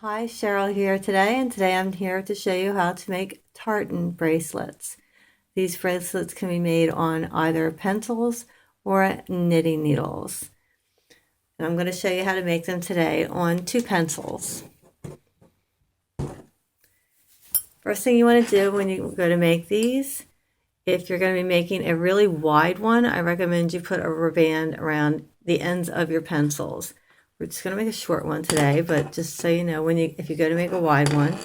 Hi, Cheryl here today, and today I'm here to show you how to make tartan bracelets. These bracelets can be made on either pencils or knitting needles. And I'm going to show you how to make them today on 2 pencils. First thing you want to do when you go to make these, if you're going to be making a really wide one, I recommend you put a rubber band around the ends of your pencils. We're just going to make a short one today, but just so you know, if you go to make a wide one,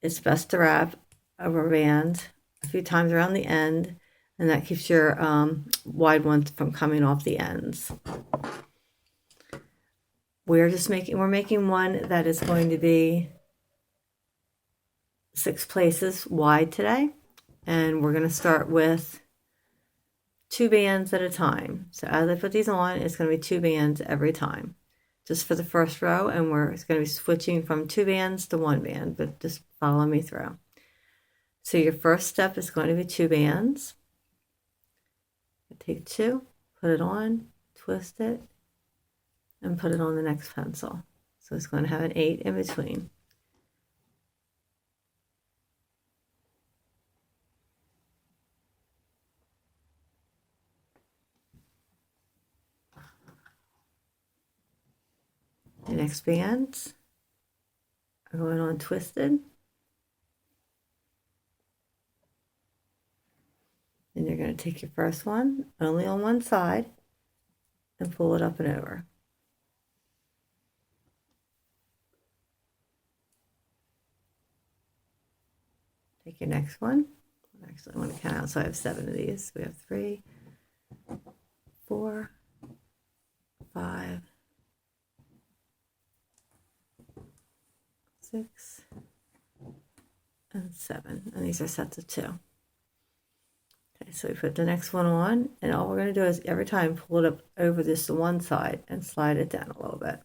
it's best to wrap a rubber band a few times around the end, and that keeps your wide ones from coming off the ends. We're making one that is going to be 6 places wide today, and we're going to start with 2 bands at a time. So as I put these on, it's going to be 2 bands every time, just for the first row, and we're going to be switching from 2 bands to 1 band, but just follow me through. So your first step is going to be 2 bands. Take 2, put it on, twist it, and put it on the next pencil. So it's going to have an 8 in between. The next bands are going on twisted. And you're going to take your first one, only on one side, and pull it up and over. Take your next one. Actually, I want to count out, so I have 7 of these. We have 3, 4, 5, 6, and 7. And these are sets of 2. Okay, so we put the next one on, and all we're going to do is every time pull it up over this to one side and slide it down a little bit.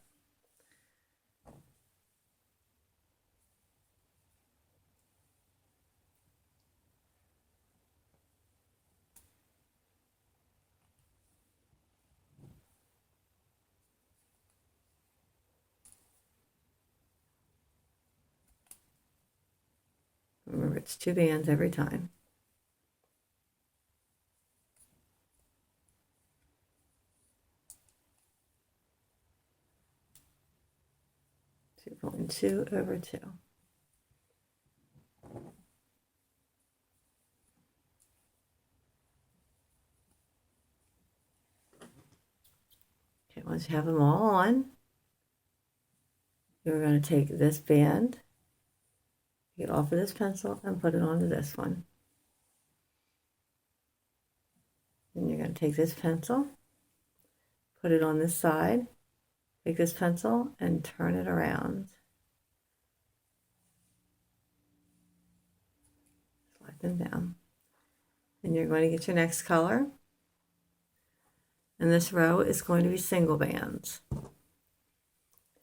Remember, it's 2 bands every time. So you're pulling 2 over 2. Okay, once you have them all on, you're going to take this band, get off of this pencil, and put it onto this one. Then you're going to take this pencil, put it on this side, take this pencil, and turn it around. Slide them down. And you're going to get your next color. And this row is going to be single bands.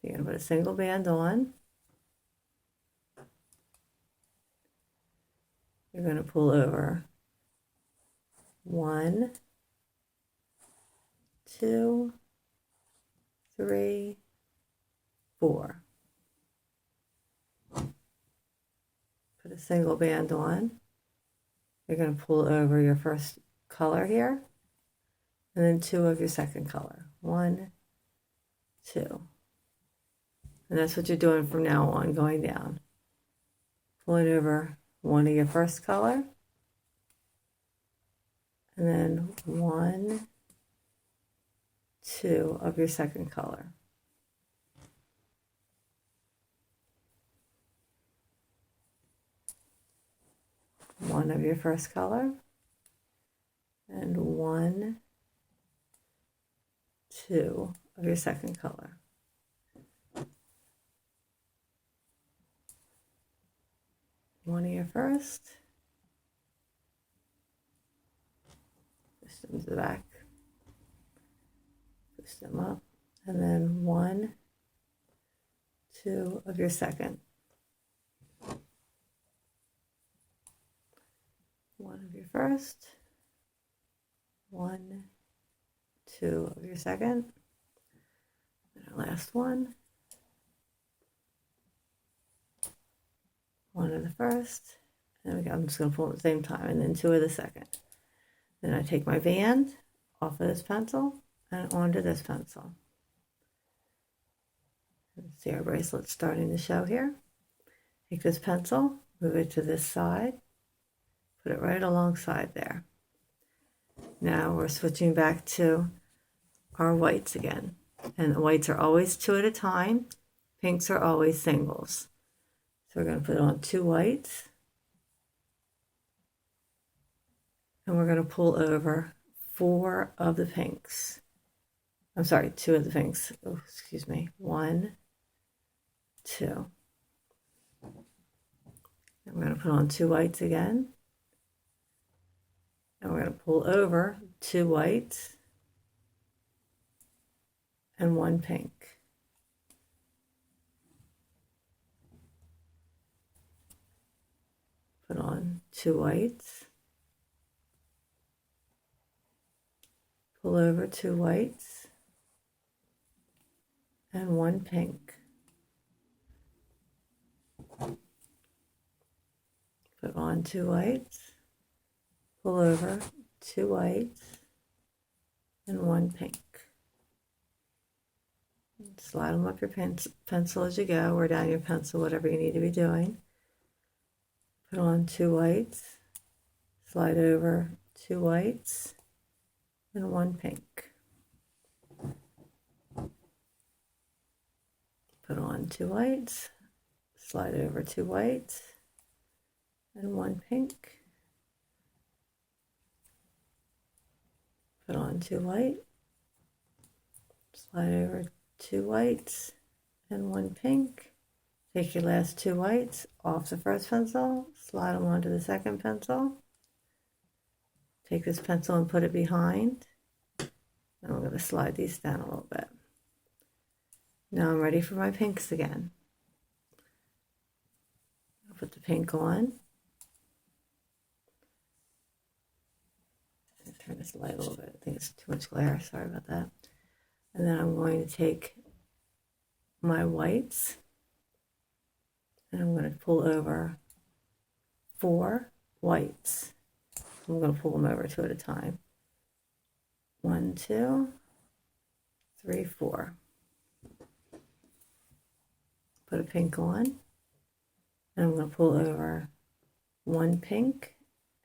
You're going to put a single band on. You're going to pull over 1, 2, 3, 4. Put a single band on. You're going to pull over your first color here, and then 2 of your second color. 1, 2. And that's what you're doing from now on, going down. Pulling over 1 of your first color, and then 1, 2 of your second color. One of your first color, and 1, 2 of your second color. One of your first, push them to the back, push them up, and then 1, 2 of your second. 1 of your first, 1, 2 of your second, and our last one, one of the first, and I'm just going to pull at the same time, and then two of the second. Then I take my band off of this pencil and onto this pencil. See our bracelet starting to show here. Take this pencil, move it to this side, put it right alongside there. Now we're switching back to our whites again. And the whites are always two at a time. Pinks are always singles. So we're going to put on two whites. And we're going to pull over four of the pinks. I'm sorry, two of the pinks. Oh, excuse me. 1, 2. And we're going to put on two whites again. And we're going to pull over two whites and one pink. Put on two whites. Pull over two whites and one pink. Put on two whites. Pull over two whites and one pink. Slide them up your pencil as you go, or down your pencil, whatever you need to be doing. Put on two whites, slide over two whites and one pink. Put on two whites, slide over two whites and one pink. Put on two white, slide over two whites and one pink. Take your last two whites off the first pencil, slide them onto the second pencil. Take this pencil and put it behind. And I'm going to slide these down a little bit. Now I'm ready for my pinks again. I'll put the pink on. Turn this light a little bit. I think it's too much glare. Sorry about that. And then I'm going to take my whites and I'm going to pull over four whites. I'm going to pull them over two at a time. 1, 2, 3, 4. Put a pink on and I'm going to pull over one pink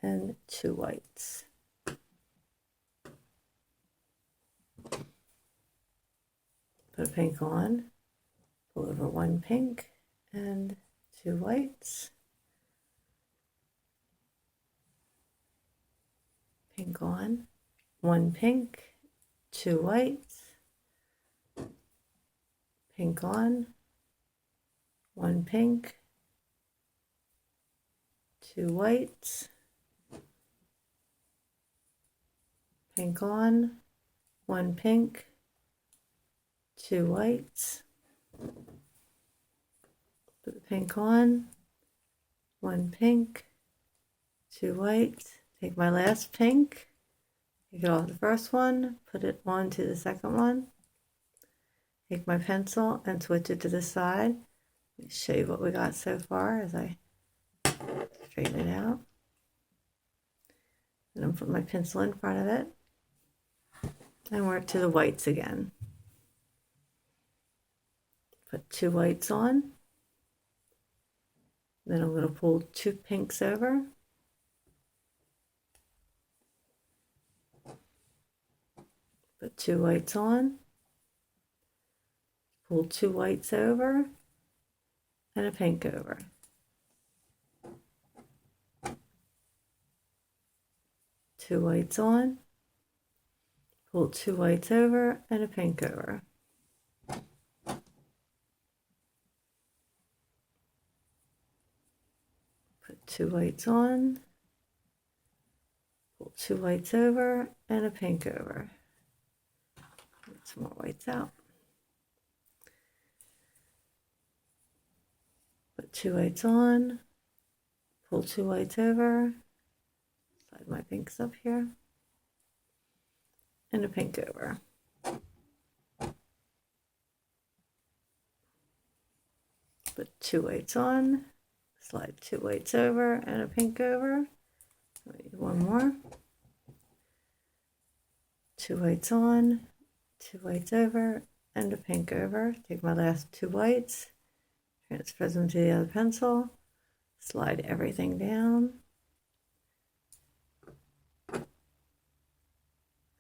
and two whites. Put a pink on, pull over one pink and two whites. Pink on, one pink, two whites. Pink on, one pink, two whites. Pink on, one pink, two whites. Put the pink on, one pink, two whites. Take my last pink, take it off the first one, put it onto the second one. Take my pencil and switch it to the side. Let me show you what we got so far as I straighten it out. And I'm putting my pencil in front of it and work to the whites again. Put two whites on. Then I'm going to pull two pinks over. Put two whites on. Pull two whites over and a pink over. Two whites on. Pull two whites over and a pink over. Put two whites on. Pull two whites over and a pink over. Get some more whites out. Put two whites on. Pull two whites over. Slide my pinks up here. And a pink over. Put two whites on. Slide 2 whites over and a pink over. One more. 2 whites on, 2 whites over, and a pink over. Take my last 2 whites, transfer them to the other pencil, slide everything down.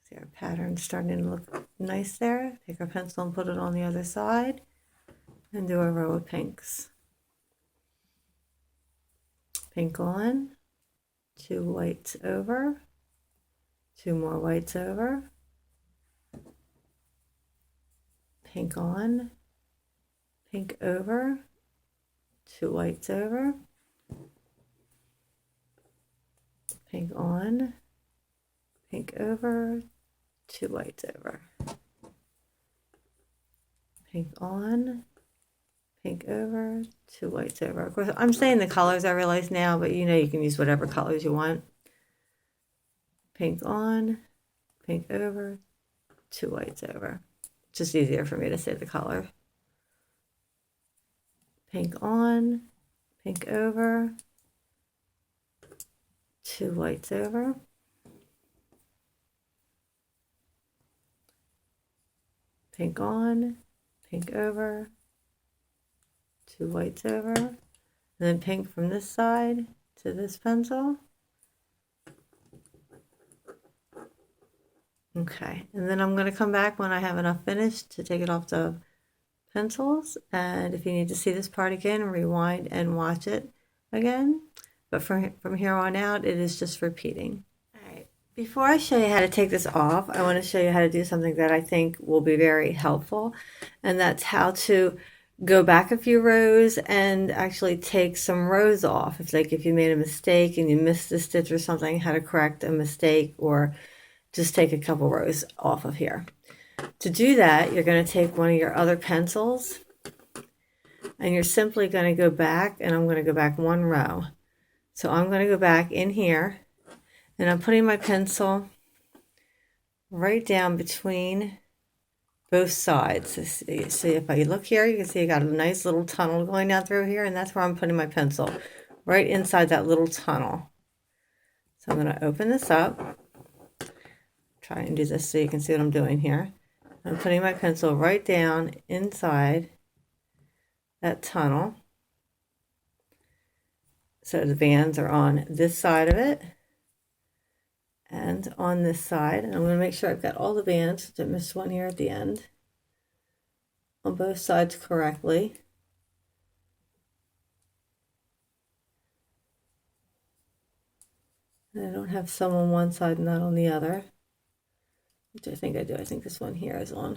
See our pattern starting to look nice there. Take our pencil and put it on the other side and do a row of pinks. Pink on, 2 whites over, 2 more whites over, pink on, pink over, 2 whites over, pink on, pink over, 2 whites over, pink on, pink over, 2 whites over. Of course, I'm saying the colors I realize now, but you know you can use whatever colors you want. Pink on, pink over, 2 whites over. It's just easier for me to say the color. Pink on, pink over, 2 whites over. Pink on, pink over, 2 whites over, and then pink from this side to this pencil. Okay, and then I'm going to come back when I have enough finished to take it off the pencils. And if you need to see this part again, rewind and watch it again. But from here on out, it is just repeating. All right, before I show you how to take this off, I want to show you how to do something that I think will be very helpful, and that's how to go back a few rows and actually take some rows off. If you made a mistake and you missed a stitch or something, how to correct a mistake or just take a couple rows off of here. To do that, you're going to take one of your other pencils and you're simply going to go back, and I'm going to go back 1 row. So I'm going to go back in here and I'm putting my pencil right down between both sides. So if I look here, you can see I got a nice little tunnel going down through here, and that's where I'm putting my pencil, right inside that little tunnel. So I'm going to open this up, try and do this so you can see what I'm doing here. I'm putting my pencil right down inside that tunnel. So the bands are on this side of it and on this side. And I'm going to make sure I've got all the bands, don't miss one here at the end, on both sides correctly. And I don't have some on one side and not on the other, which I think I do. I think this one here is on.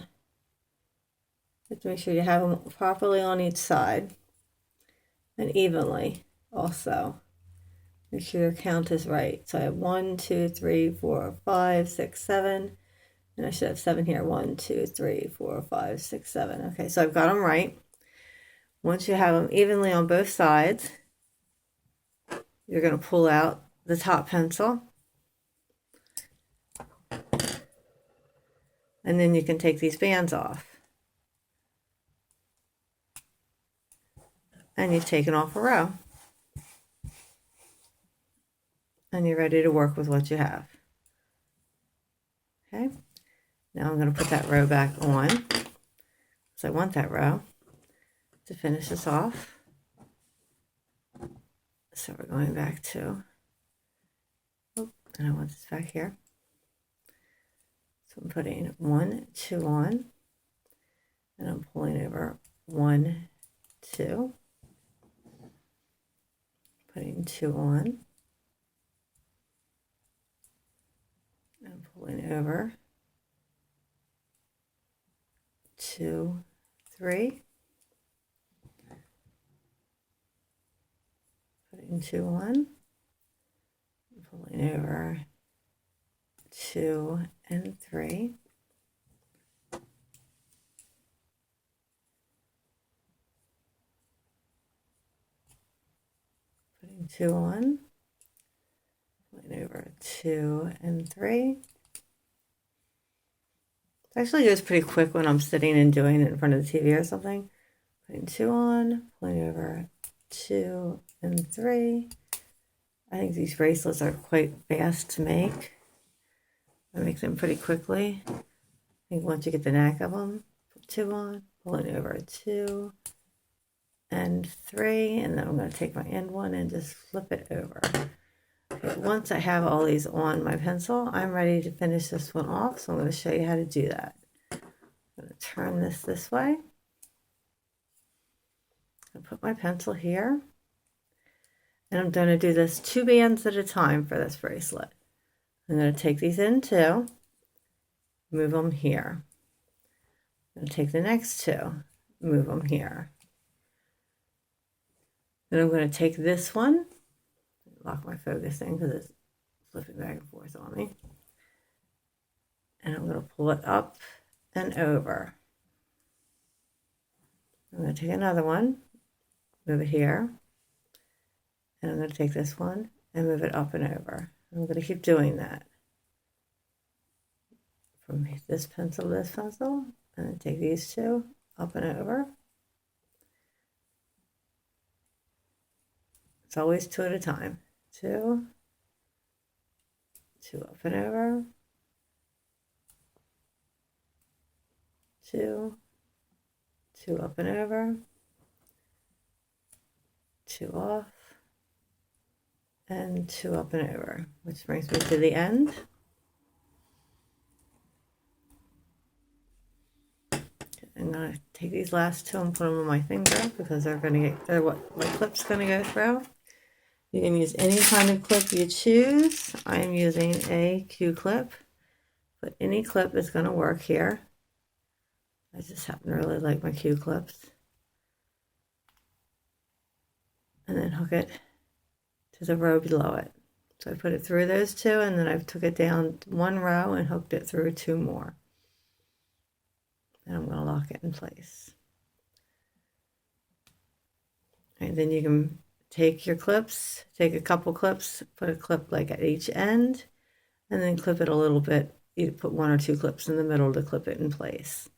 You have to make sure you have them properly on each side and evenly also. Make sure your count is right. So I have 1, 2, 3, 4, 5, 6, 7. And I should have 7 here. 1, 2, 3, 4, 5, 6, 7. Okay, so I've got them right. Once you have them evenly on both sides, you're going to pull out the top pencil. And then you can take these bands off. And you've taken off a row. And you're ready to work with what you have. Okay, now I'm going to put that row back on, because I want that row to finish this off. So we're going back to, and I want this back here. So I'm putting 1, 2 on, and I'm pulling over 1, 2, putting 2 on, and pulling over 2, 3, putting 2 on, pulling over 2 and 3, putting 2 on, pulling over 2 and 3. It actually goes pretty quick when I'm sitting and doing it in front of the TV or something. Putting 2 on, pulling over 2 and 3. I think these bracelets are quite fast to make. I make them pretty quickly. I think once you get the knack of them, put 2 on, pull it over 2 and 3, and then I'm going to take my end one and just flip it over. Okay, once I have all these on my pencil, I'm ready to finish this one off, so I'm going to show you how to do that. I'm going to turn this way. I'll put my pencil here, and I'm going to do this 2 bands at a time for this bracelet. I'm going to take these in 2, move them here. I'm going to take the next 2, move them here. Then I'm going to take this one, lock my focus in because it's flipping back and forth on me, and I'm going to pull it up and over. I'm going to take another one, move it here, and I'm going to take this one and move it up and over. I'm going to keep doing that from this pencil to this pencil, and then take these 2 up and over. It's always 2 at a time. 2, 2 up and over, 2, 2 up and over, 2 off, and 2 up and over, which brings me to the end. I'm going to take these last 2 and put them on my finger because they're what my clip's going to go through. You can use any kind of clip you choose. I'm using a Q clip, but any clip is going to work here. I just happen to really like my Q clips. And then hook it to the row below it. So I put it through those 2, and then I took it down 1 row and hooked it through 2 more. And I'm going to lock it in place. And then you can take your clips, take a couple clips, put a clip like at each end, and then clip it a little bit. You put 1 or 2 clips in the middle to clip it in place.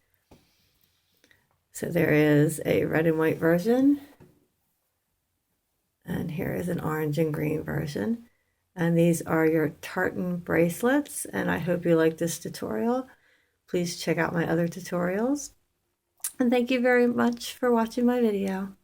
So there is a red and white version, and here is an orange and green version. And these are your tartan bracelets, and I hope you like this tutorial. Please check out my other tutorials. And thank you very much for watching my video.